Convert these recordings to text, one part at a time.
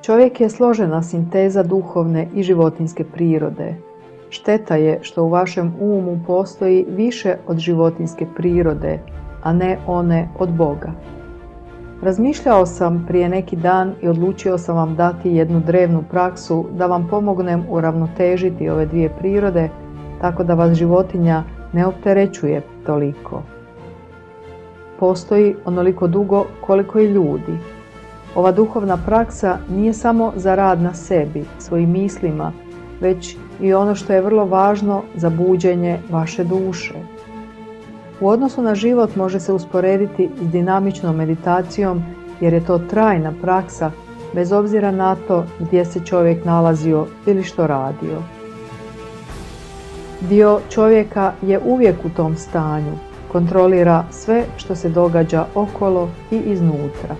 Čovjek je složena sinteza duhovne i životinjske prirode. Šteta je što u vašem umu postoji više od životinjske prirode, a ne one od Boga. Razmišljao sam prije neki dan i odlučio sam vam dati jednu drevnu praksu da vam pomognem uravnotežiti ove dvije prirode, tako da vas životinja ne opterećuje toliko. Postoji onoliko dugo koliko i ljudi. Ova duhovna praksa nije samo za rad na sebi, svojim mislima, već i ono što je vrlo važno za buđenje vaše duše. U odnosu na život može se usporediti s dinamičnom meditacijom jer je to trajna praksa bez obzira na to gdje se čovjek nalazio ili što radio. Dio čovjeka je uvijek u tom stanju, kontrolira sve što se događa okolo i iznutra.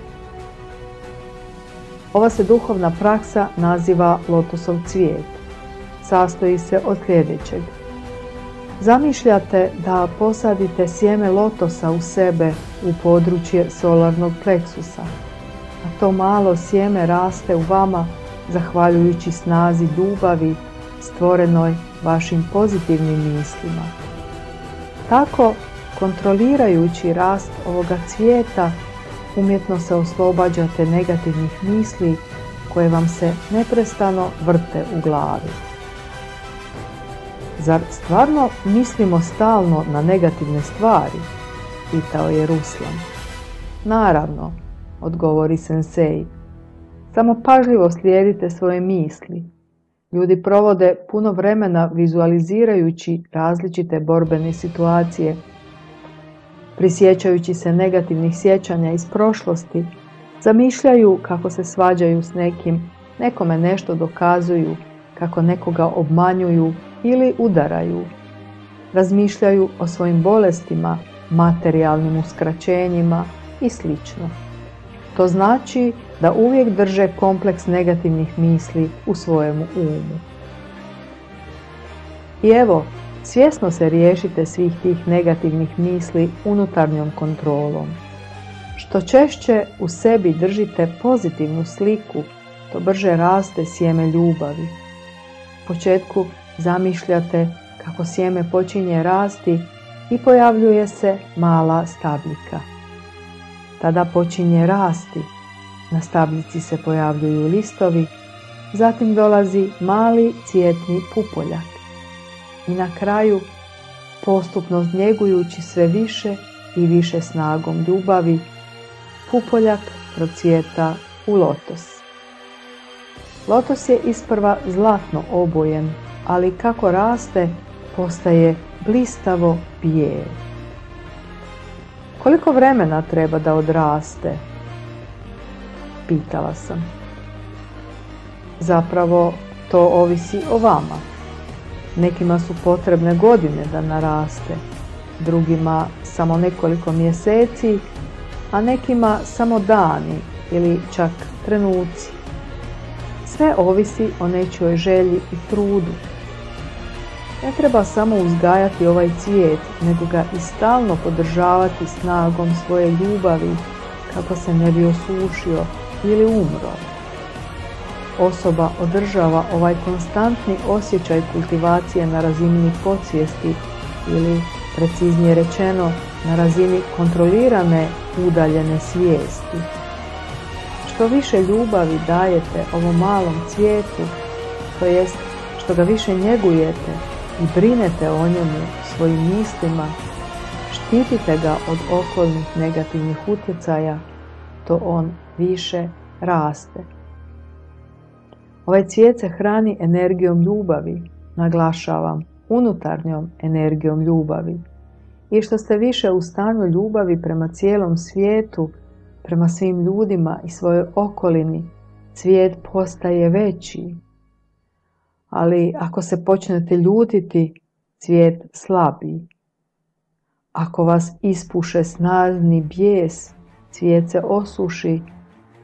Ova se duhovna praksa naziva lotosov cvijet. Sastoji se od sljedećeg. Zamišljate da posadite sjeme lotosa u sebe u područje solarnog pleksusa, a to malo sjeme raste u vama zahvaljujući snazi ljubavi stvorenoj vašim pozitivnim mislima. Tako, kontrolirajući rast ovoga cvijeta, umjetno se oslobađate negativnih misli koje vam se neprestano vrte u glavi. Zar stvarno mislimo stalno na negativne stvari? Pitao je Ruslan. Naravno, odgovori sensei. Samo pažljivo slijedite svoje misli. Ljudi provode puno vremena vizualizirajući različite borbene situacije, prisjećajući se negativnih sjećanja iz prošlosti, zamišljaju kako se svađaju s nekim, nekome nešto dokazuju, kako nekoga obmanjuju ili udaraju. Razmišljaju o svojim bolestima, materijalnim uskraćenjima i sl. To znači da uvijek drže kompleks negativnih misli u svojemu umu. I evo, svjesno se riješite svih tih negativnih misli unutarnjom kontrolom. Što češće u sebi držite pozitivnu sliku, to brže raste sjeme ljubavi. U početku zamišljate kako sjeme počinje rasti i pojavljuje se mala stabljika. Tada počinje rasti, na stabljici se pojavljuju listovi, zatim dolazi mali cvjetni pupoljak. I na kraju, postupno njegujući sve više i više snagom ljubavi, pupoljak procvjeta u lotos. Lotos je isprva zlatno obojen, ali kako raste, postaje blistavo bijel. Koliko vremena treba da odraste? Pitala sam. Zapravo, to ovisi o vama. Nekima su potrebne godine da naraste, drugima samo nekoliko mjeseci, a nekima samo dani ili čak trenuci. Sve ovisi o nečijoj želji i trudu. Ne treba samo uzgajati ovaj cvijet, nego ga i stalno podržavati snagom svoje ljubavi kako se ne bi osušio ili umro. Osoba održava ovaj konstantni osjećaj kultivacije na razini podsvijesti ili, preciznije rečeno, na razini kontrolirane udaljene svijesti. Što više ljubavi dajete ovom malom cvijetu, to jest što ga više njegujete i brinete o njemu svojim mislima, štitite ga od okolnih negativnih utjecaja, to on više raste. Ovaj cvijet se hrani energijom ljubavi, naglašavam, unutarnjom energijom ljubavi. I što ste više u stanju ljubavi prema cijelom svijetu, prema svim ljudima i svojoj okolini, cvijet postaje veći. Ali ako se počnete ljutiti, cvijet slabi. Ako vas ispuše snažni bijes, cvijet se osuši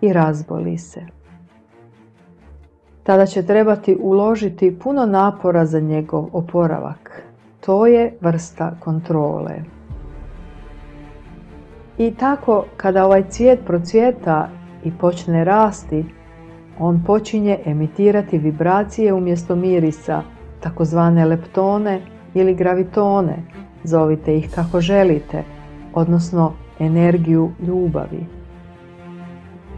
i razboli se. Tada će trebati uložiti puno napora za njegov oporavak. To je vrsta kontrole. I tako, kada ovaj cvijet procvjeta i počne rasti, on počinje emitirati vibracije umjesto mirisa, takozvane leptone ili gravitone, zovite ih kako želite, odnosno energiju ljubavi.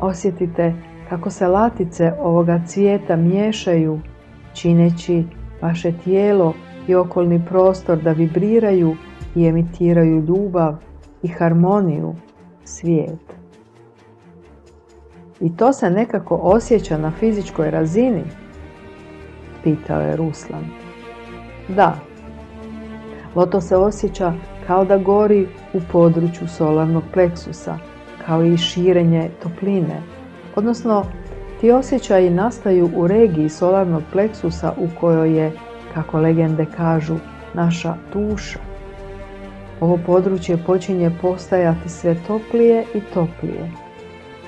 Osjetite kako se latice ovoga cvijeta miješaju, čineći vaše tijelo i okolni prostor da vibriraju i emitiraju ljubav i harmoniju, svijet. I to se nekako osjeća na fizičkoj razini? Pitao je Ruslan. Da. Lotos se osjeća kao da gori u području solarnog pleksusa, kao i širenje topline. Odnosno, ti osjećaji nastaju u regiji solarnog pleksusa u kojoj je, kako legende kažu, naša duša. Ovo područje počinje postajati sve toplije i toplije.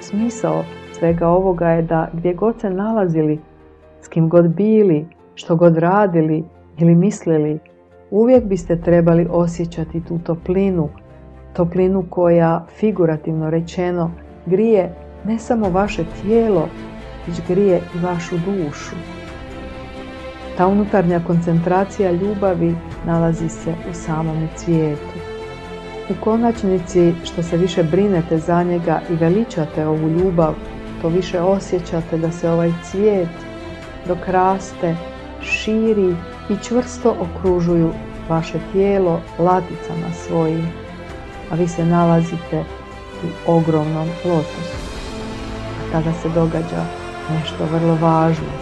Smisao svega ovoga je da gdje god se nalazili, s kim god bili, što god radili ili mislili, uvijek biste trebali osjećati tu toplinu koja, figurativno rečeno, grije ne samo vaše tijelo, već grije i vašu dušu. Ta unutarnja koncentracija ljubavi nalazi se u samom cvijetu. U konačnici, što se više brinete za njega i veličate ovu ljubav, to više osjećate da se ovaj cvijet dok raste, širi i čvrsto okružuju vaše tijelo laticama svojim, a vi se nalazite u ogromnom lotosu. A tada se događa nešto vrlo važno.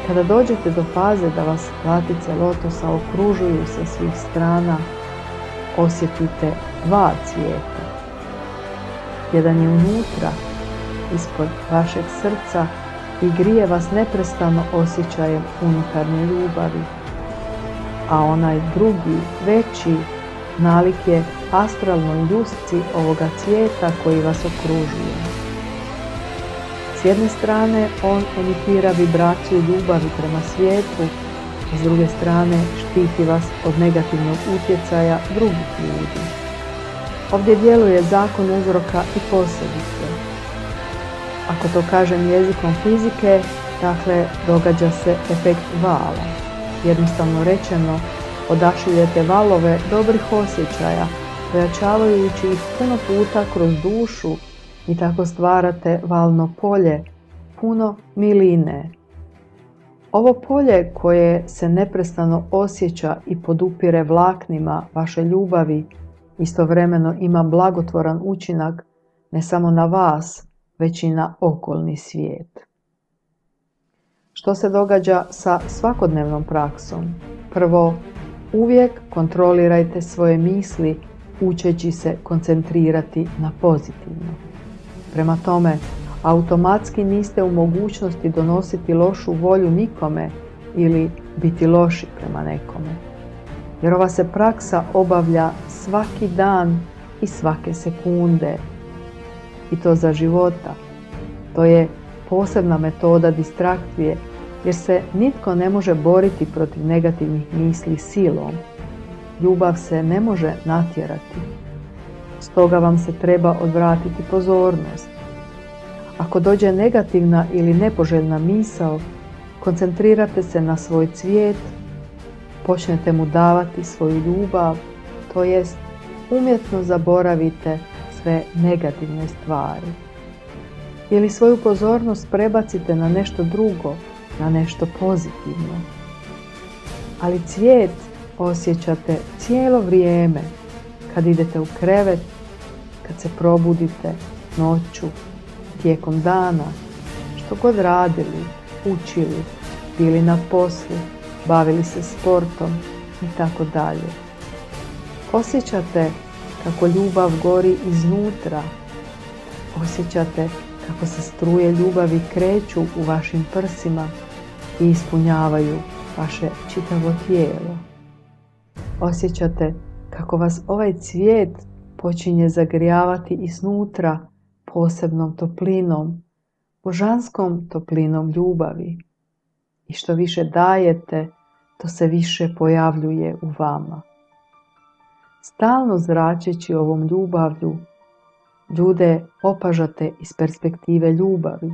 Kada dođete do faze da vas latice lotosa okružuju sa svih strana, osjetite dva cvijeta. Jedan je unutra, ispod vašeg srca i grije vas neprestano osjećajem unutarnje ljubavi, a onaj drugi, veći, nalik je astralnoj ljusci ovoga cvijeta koji vas okružuje. S jedne strane on emitira vibraciju ljubavi prema svijetu, a s druge strane štiti vas od negativnog utjecaja drugih ljudi. Ovdje djeluje zakon uzroka i posljedice. Ako to kažem jezikom fizike, dakle događa se efekt vala. Jednostavno rečeno, odašiljete valove dobrih osjećaja, pojačavajući ih puno puta kroz dušu i tako stvarate valno polje, puno miline. Ovo polje koje se neprestano osjeća i podupire vlaknima vaše ljubavi, istovremeno ima blagotvoran učinak ne samo na vas, već i na okolni svijet. Što se događa sa svakodnevnom praksom? Prvo, uvijek kontrolirajte svoje misli učeći se koncentrirati na pozitivno. Prema tome, automatski niste u mogućnosti donositi lošu volju nikome ili biti loši prema nekome. Jer ova se praksa obavlja svaki dan i svake sekunde. I to za života. To je posebna metoda distrakcije, jer se nitko ne može boriti protiv negativnih misli silom. Ljubav se ne može natjerati. Stoga vam se treba odvratiti pozornost. Ako dođe negativna ili nepoželjna misao, koncentrirate se na svoj cvijet, počnete mu davati svoju ljubav, to jest umjetno zaboravite sve negativne stvari. Ili svoju pozornost prebacite na nešto drugo, na nešto pozitivno. Ali cvijet osjećate cijelo vrijeme, kad idete u krevet, kad se probudite noću, tijekom dana, što god radili, učili, bili na poslu, bavili se sportom i tako dalje. Osjećate kako ljubav gori iznutra. Osjećate kako se struje ljubavi kreću u vašim prsima i ispunjavaju vaše čitavo tijelo. Osjećate kako vas ovaj cvijet počinje zagrijavati iznutra posebnom toplinom, božanskom toplinom ljubavi. I što više dajete, to se više pojavljuje u vama. Stalno zračeći ovom ljubavlju, ljude opažate iz perspektive ljubavi.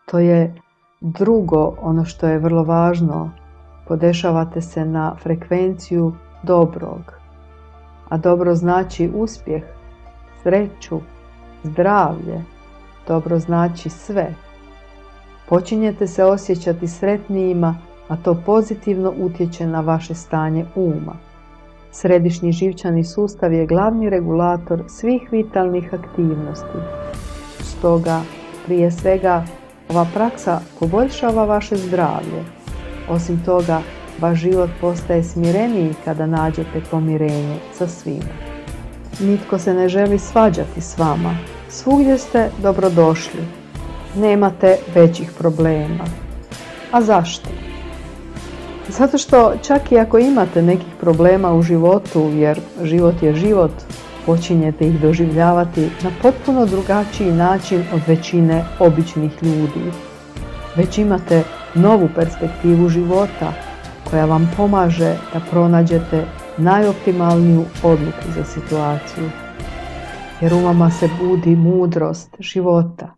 To je drugo, ono što je vrlo važno. Podešavate se na frekvenciju dobrog. A dobro znači uspjeh, sreću, zdravlje. Dobro znači sve. Počinjete se osjećati sretnijima, a to pozitivno utječe na vaše stanje uma. Središnji živčani sustav je glavni regulator svih vitalnih aktivnosti. Stoga, prije svega, ova praksa poboljšava vaše zdravlje. Osim toga, vaš život postaje smireniji kada nađete pomirenje sa svima. Nitko se ne želi svađati s vama. Svugdje ste dobrodošli. Nemate većih problema. A zašto? Zato što čak i ako imate nekih problema u životu, jer život je život, počinjete ih doživljavati na potpuno drugačiji način od većine običnih ljudi. Već imate novu perspektivu života koja vam pomaže da pronađete najoptimalniju odluku za situaciju. Jer u vama se budi mudrost života.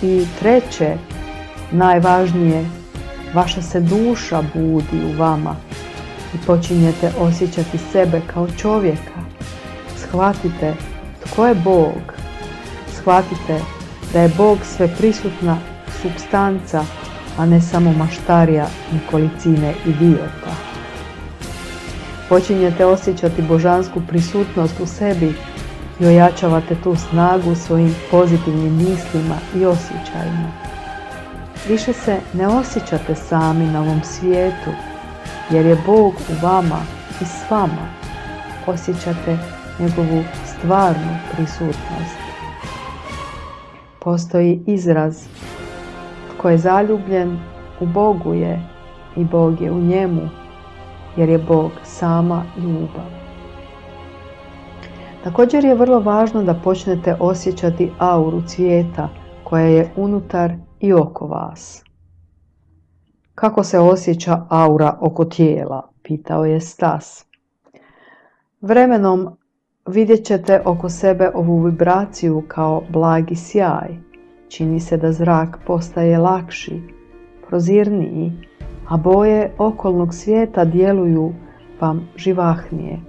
I treće, najvažnije, vaša se duša budi u vama i počinjete osjećati sebe kao čovjeka. Shvatite tko je Bog. Shvatite da je Bog sveprisutna supstanca, a ne samo maštarija nekolicine idiota. Počinjete osjećati božansku prisutnost u sebi i ojačavate tu snagu svojim pozitivnim mislima i osjećajima. Više se ne osjećate sami na ovom svijetu, jer je Bog u vama i s vama. Osjećate njegovu stvarnu prisutnost. Postoji izraz: tko je zaljubljen, u Bogu je i Bog je u njemu, jer je Bog sama ljubav. Također je vrlo važno da počnete osjećati auru cvijeta koja je unutar i oko vas. Kako se osjeća aura oko tijela? Pitao je Stas. Vremenom vidjet ćete oko sebe ovu vibraciju kao blagi sjaj. Čini se da zrak postaje lakši, prozirniji, a boje okolnog svijeta djeluju vam živahnije.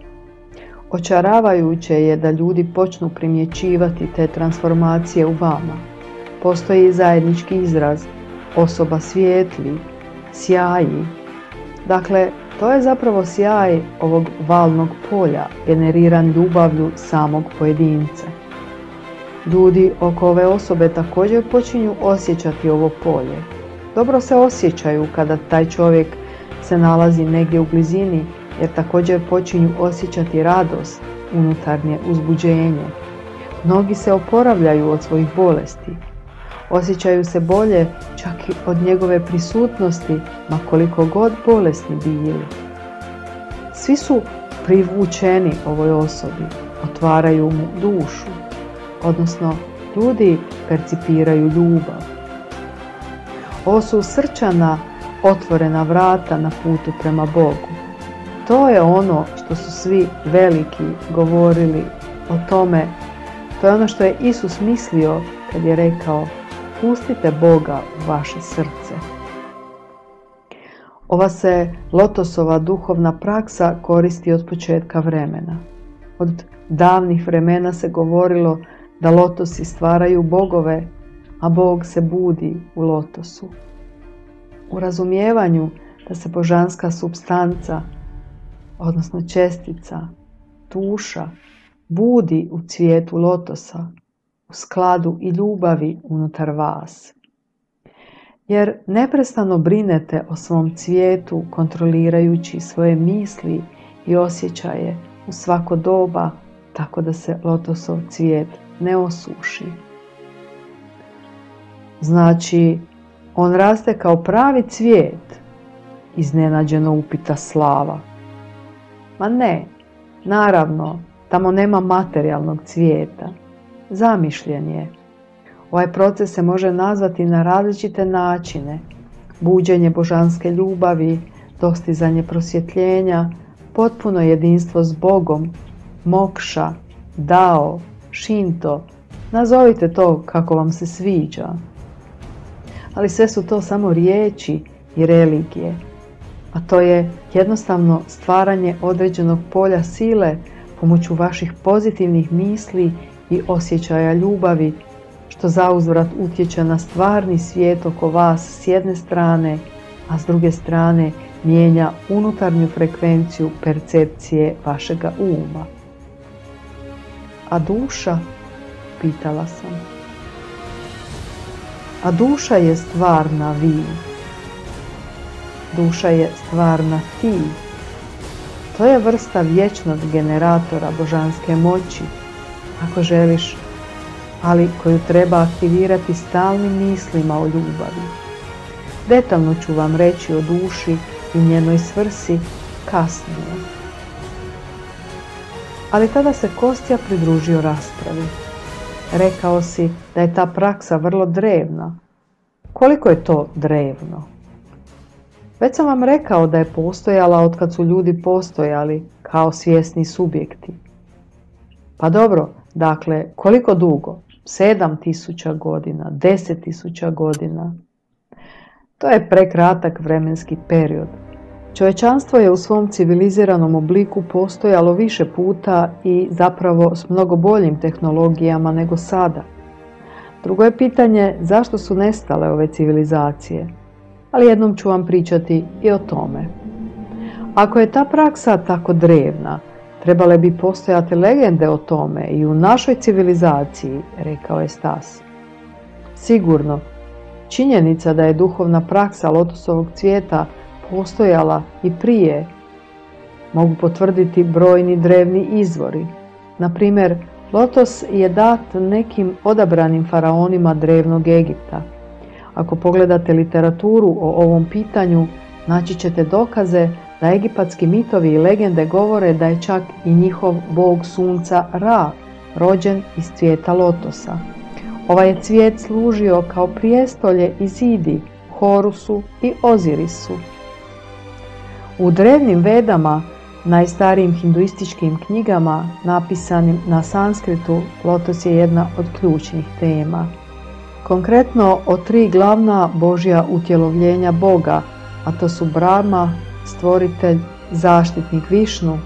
Očaravajuće je da ljudi počnu primjećivati te transformacije u vama. Postoji zajednički izraz: osoba svijetli, sjaji. Dakle, to je zapravo sjaj ovog valnog polja, generiran ljubavlju samog pojedinca. Ljudi oko ove osobe također počinju osjećati ovo polje. Dobro se osjećaju kada taj čovjek se nalazi negdje u blizini, jer također počinju osjećati radost, unutarnje uzbuđenje. Mnogi se oporavljaju od svojih bolesti. Osjećaju se bolje čak i od njegove prisutnosti, ma koliko god bolesni bili. Svi su privučeni ovoj osobi, otvaraju mu dušu, odnosno ljudi percipiraju ljubav. Ovo su srčana, otvorena vrata na putu prema Bogu. To je ono što su svi veliki govorili o tome. To je ono što je Isus mislio kad je rekao: pustite Boga u vaše srce. Ova se lotosova duhovna praksa koristi od početka vremena. Od davnih vremena se govorilo da lotosi stvaraju bogove, a Bog se budi u lotosu. U razumijevanju da se božanska supstanca, odnosno čestica, duša, budi u cvijetu lotosa, u skladu i ljubavi unutar vas. Jer neprestano brinete o svom cvijetu, kontrolirajući svoje misli i osjećaje u svako doba, tako da se lotosov cvijet ne osuši. Znači, on raste kao pravi cvijet, iznenađeno upita Slava. Ma ne, naravno, tamo nema materijalnog cvijeta. Zamišljen je. Ovaj proces se može nazvati na različite načine: buđenje božanske ljubavi, dostizanje prosvjetljenja, potpuno jedinstvo s Bogom, mokša, dao, šinto, nazovite to kako vam se sviđa. ali sve su to samo riječi i religije. A to je jednostavno stvaranje određenog polja sile pomoću vaših pozitivnih misli i osjećaja ljubavi, što zauzvrat utječe na stvarni svijet oko vas s jedne strane, a s druge strane mijenja unutarnju frekvenciju percepcije vašega uma. A duša? Pitala sam. A duša je stvarna vi. Duša je stvarna ti. To je vrsta vječnog generatora božanske moći, ako želiš, ali koju treba aktivirati stalnim mislima o ljubavi. Detaljno ću vam reći o duši i njenoj svrsi kasnije. Ali tada se Kostja pridružio raspravi. Rekao si da je ta praksa vrlo drevna. Koliko je to drevno? Već sam vam rekao da je postojala otkad su ljudi postojali kao svjesni subjekti. Pa dobro, dakle, koliko dugo? 7.000 godina, 10.000 godina? To je prekratak vremenski period. Čovječanstvo je u svom civiliziranom obliku postojalo više puta i zapravo s mnogo boljim tehnologijama nego sada. Drugo je pitanje zašto su nestale ove civilizacije, ali jednom ću vam pričati i o tome. Ako je ta praksa tako drevna, trebale bi postojati legende o tome i u našoj civilizaciji, rekao je Stas. Sigurno, činjenica da je duhovna praksa lotosovog cvijeta postojala i prije mogu potvrditi brojni drevni izvori. Na primjer, lotos je dat nekim odabranim faraonima drevnog Egipta. Ako pogledate literaturu o ovom pitanju, naći ćete dokaze da egipatski mitovi i legende govore da je čak i njihov bog sunca Ra rođen iz cvijeta lotosa. Ovaj je cvijet služio kao prijestolje Izidi, Horusu i Ozirisu. U drevnim Vedama, najstarijim hinduističkim knjigama napisanim na sanskritu, lotos je jedna od ključnih tema. Konkretno o 3 glavna božja utjelovljenja Boga, a to su Brahma, stvoritelj, zaštitnik Višnu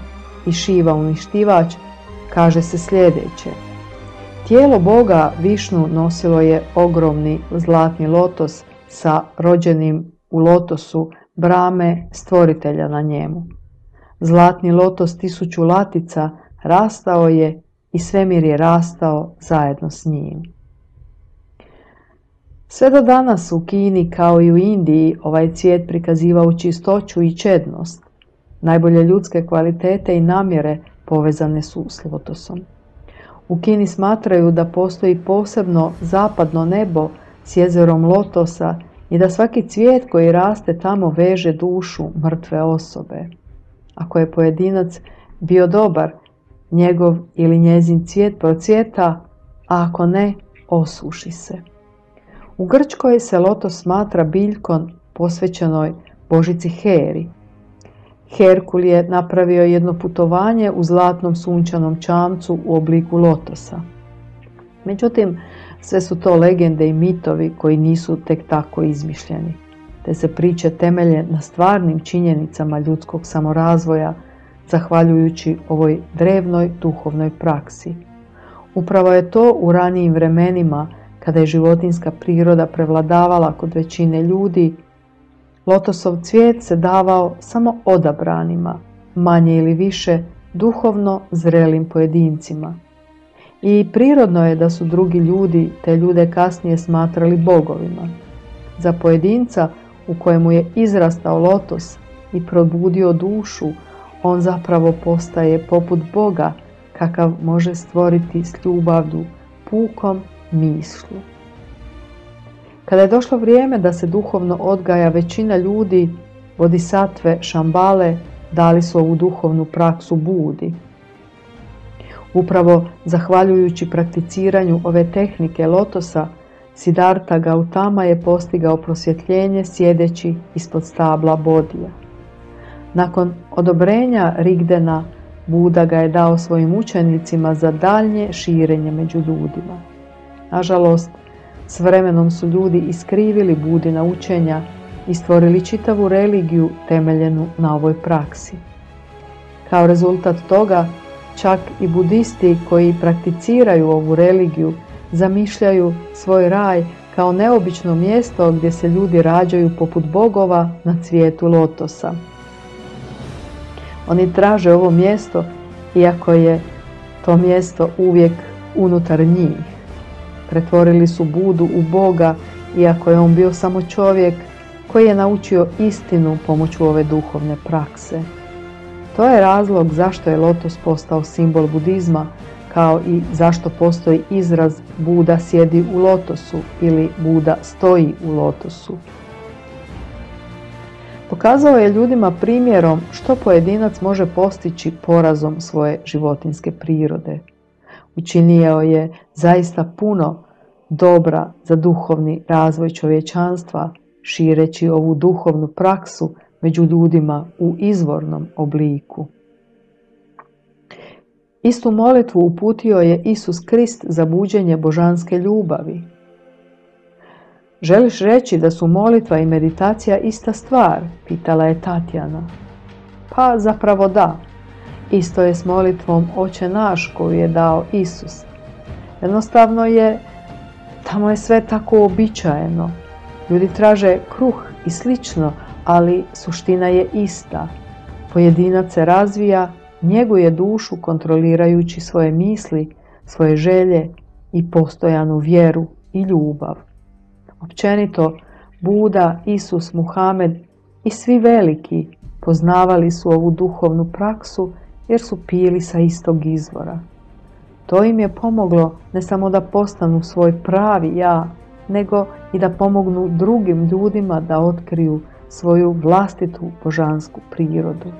i Šiva, uništivač, kaže se sljedeće. Tijelo Boga Višnu nosilo je ogromni zlatni lotos sa rođenim u lotosu Brahme, stvoritelja na njemu. Zlatni lotos 1000 latica rastao je i svemir je rastao zajedno s njim. Sve do danas u Kini kao i u Indiji ovaj cvijet prikazivao čistoću i čednost. Najbolje ljudske kvalitete i namjere povezane su s lotosom. U Kini smatraju da postoji posebno zapadno nebo s jezerom lotosa i da svaki cvijet koji raste tamo veže dušu mrtve osobe. Ako je pojedinac bio dobar, njegov ili njezin cvijet procvjeta, a ako ne, osuši se. U Grčkoj se lotos smatra biljkom posvećenoj božici Heri. Herkul je napravio jedno putovanje u zlatnom sunčanom čamcu u obliku lotosa. Međutim, sve su to legende i mitovi koji nisu tek tako izmišljeni. Te se priče temelje na stvarnim činjenicama ljudskog samorazvoja, zahvaljujući ovoj drevnoj duhovnoj praksi. Upravo je to u ranijim vremenima, kada je životinjska priroda prevladavala kod većine ljudi, lotosov cvijet se davao samo odabranima, manje ili više duhovno zrelim pojedincima. I prirodno je da su drugi ljudi te ljude kasnije smatrali bogovima. Za pojedinca u kojemu je izrastao lotos i probudio dušu, on zapravo postaje poput Boga, kakav može stvoriti s ljubavlju, pukom mislu. Kada je došlo vrijeme da se duhovno odgaja većina ljudi, bodhisatve Šambale dali su ovu duhovnu praksu Budi. Upravo zahvaljujući prakticiranju ove tehnike lotosa, Siddhartha Gautama je postigao prosvjetljenje sjedeći ispod stabla Bodija. Nakon odobrenja Rigdena, Buda ga je dao svojim učenicima za daljnje širenje među ljudima. Nažalost, S vremenom su ljudi iskrivili Budina učenja i stvorili čitavu religiju temeljenu na ovoj praksi. Kao rezultat toga, čak i budisti koji prakticiraju ovu religiju zamišljaju svoj raj kao neobično mjesto gdje se ljudi rađaju poput bogova na cvijetu lotosa. Oni traže ovo mjesto iako je to mjesto uvijek unutar njih. Pretvorili su Budu u Boga iako je on bio samo čovjek koji je naučio istinu pomoću ove duhovne prakse. To je razlog zašto je lotos postao simbol budizma, kao i zašto postoji izraz Buda sjedi u lotosu ili Buda stoji u lotosu. Pokazao je ljudima primjerom što pojedinac može postići porazom svoje životinjske prirode. Učinio je zaista puno dobra za duhovni razvoj čovječanstva, šireći ovu duhovnu praksu među ljudima u izvornom obliku. Istu molitvu uputio je Isus Krist za buđenje božanske ljubavi. Želiš reći da su molitva i meditacija ista stvar? Pitala je Tatjana. Pa zapravo da. Isto je s molitvom Oče naš koju je dao Isus. Jednostavno je, tamo je sve tako uobičajeno. Ljudi traže kruh i slično, ali suština je ista. Pojedinac se razvija, njeguje dušu kontrolirajući svoje misli, svoje želje i postojanu vjeru i ljubav. Općenito, Buda, Isus, Muhamed i svi veliki poznavali su ovu duhovnu praksu jer su pili sa istog izvora. To im je pomoglo ne samo da postanu svoj pravi ja, nego i da pomognu drugim ljudima da otkriju svoju vlastitu božansku prirodu.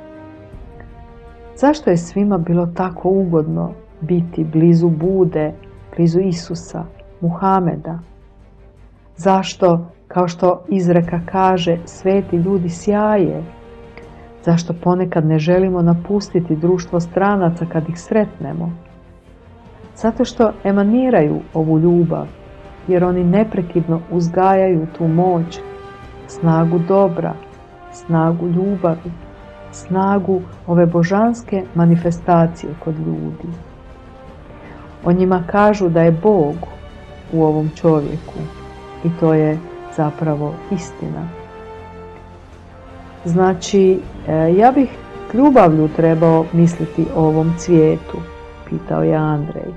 Zašto je svima bilo tako ugodno biti blizu Bude, blizu Isusa, Muhameda? Zašto, kao što izreka kaže, sveti ljudi sjaje? Zašto ponekad ne želimo napustiti društvo stranaca kad ih sretnemo? Zato što emaniraju ovu ljubav, jer oni neprekidno uzgajaju tu moć, snagu dobra, snagu ljubavi, snagu ove božanske manifestacije kod ljudi. O njima kažu da je Bog u ovom čovjeku i to je zapravo istina. Znači, ja bih ljubavlju trebao misliti o ovom cvijetu, pitao je Andrej.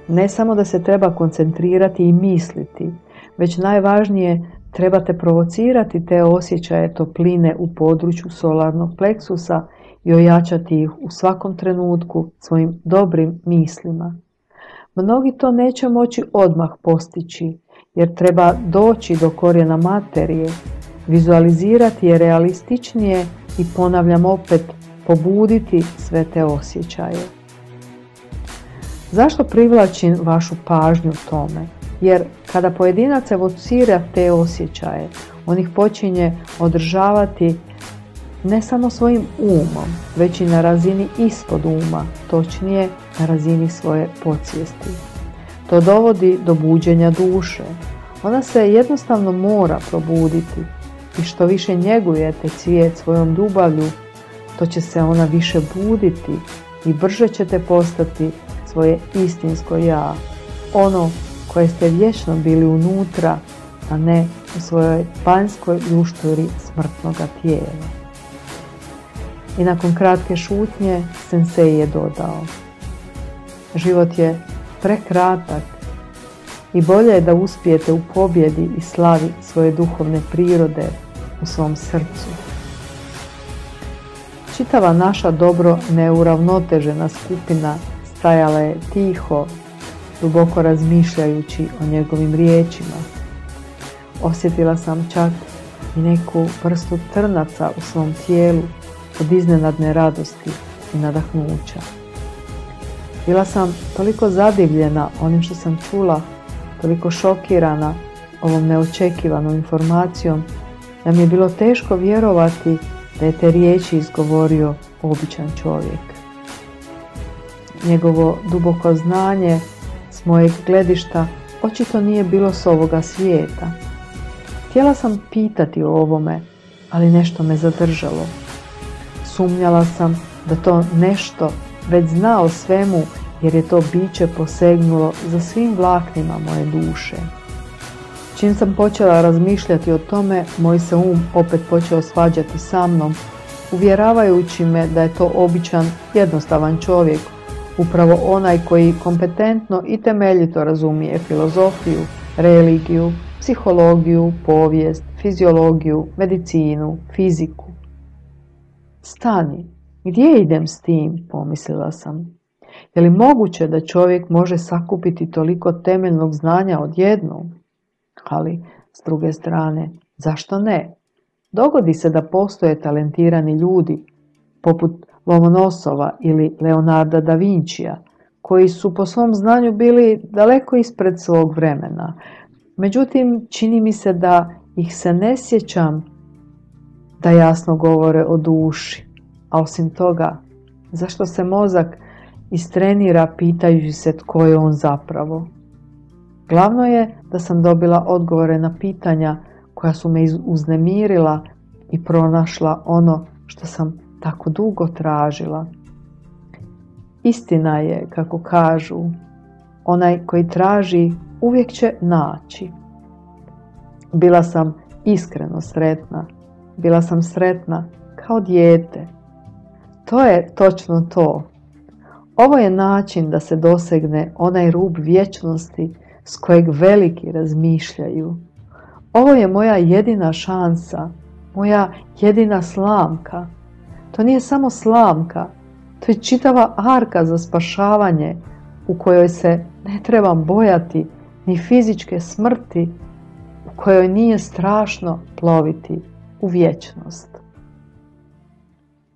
Ne samo da se treba koncentrirati i misliti, već najvažnije trebate provocirati te osjećaje topline u području solarnog pleksusa i ojačati ih u svakom trenutku svojim dobrim mislima. Mnogi to neće moći odmah postići, jer treba doći do korijena materije, vizualizirati je realističnije i, ponavljam opet, pobuditi sve te osjećaje. Zašto privlačim vašu pažnju tome? Jer kada pojedinac evocira te osjećaje, on ih počinje održavati ne samo svojim umom, već i na razini ispod uma, točnije na razini svoje podsvijesti. To dovodi do buđenja duše. Ona se jednostavno mora probuditi i što više njegujete cvijet svojom ljubavlju, to će se ona više buditi i brže ćete postati svoje istinsko ja, ono koje ste vječno bili unutra, a ne u svojoj vanjskoj ljušturi smrtnoga tijela. I nakon kratke šutnje sensei je dodao: život je prekratak i bolje je da uspijete u pobjedi i slavi svoje duhovne prirode u svom srcu. Čitava naša dobro neuravnotežena skupina stajala je tiho, duboko razmišljajući o njegovim riječima. Osjetila sam čak i neku vrstu trnaca u svom tijelu od iznenadne radosti i nadahnuća. Bila sam toliko zadivljena onim što sam čula, toliko šokirana ovom neočekivanom informacijom, da mi je bilo teško vjerovati da je te riječi izgovorio običan čovjek. Njegovo duboko znanje, S mojeg gledišta očito nije bilo s ovoga svijeta. Htjela sam pitati o ovome, ali nešto me zadržalo. Sumnjala sam da to nešto već zna o svemu, jer je to biće posegnulo za svim vlaknima moje duše. Čim sam počela razmišljati o tome, moj se opet počeo svađati sa mnom, uvjeravajući me da je to običan, jednostavan čovjek, upravo onaj koji kompetentno i temeljito razumije filozofiju, religiju, psihologiju, povijest, fiziologiju, medicinu, fiziku. Stani, gdje idem s tim, pomislila sam. Je li moguće da čovjek može sakupiti toliko temeljnog znanja odjednom? Ali, s druge strane, zašto ne? Dogodi se da postoje talentirani ljudi, poput Lomonosova ili Leonarda da Vincija, koji su po svom znanju bili daleko ispred svog vremena. Međutim, čini mi se da ih se ne sjećam da jasno govore o duši. A osim toga, zašto se mozak istrenira pitajući se tko je on zapravo? Glavno je da sam dobila odgovore na pitanja koja su me uznemirila i pronašla ono što sam tako dugo tražila. Istina je, kako kažu, onaj koji traži uvijek će naći. Bila sam iskreno sretna. Bila sam sretna kao dijete. To je točno to. Ovo je način da se dosegne onaj rub vječnosti s kojeg veliki razmišljaju. Ovo je moja jedina šansa, moja jedina slamka. To nije samo slamka, to je čitava arka za spašavanje u kojoj se ne trebam bojati ni fizičke smrti, u kojoj nije strašno ploviti u vječnost.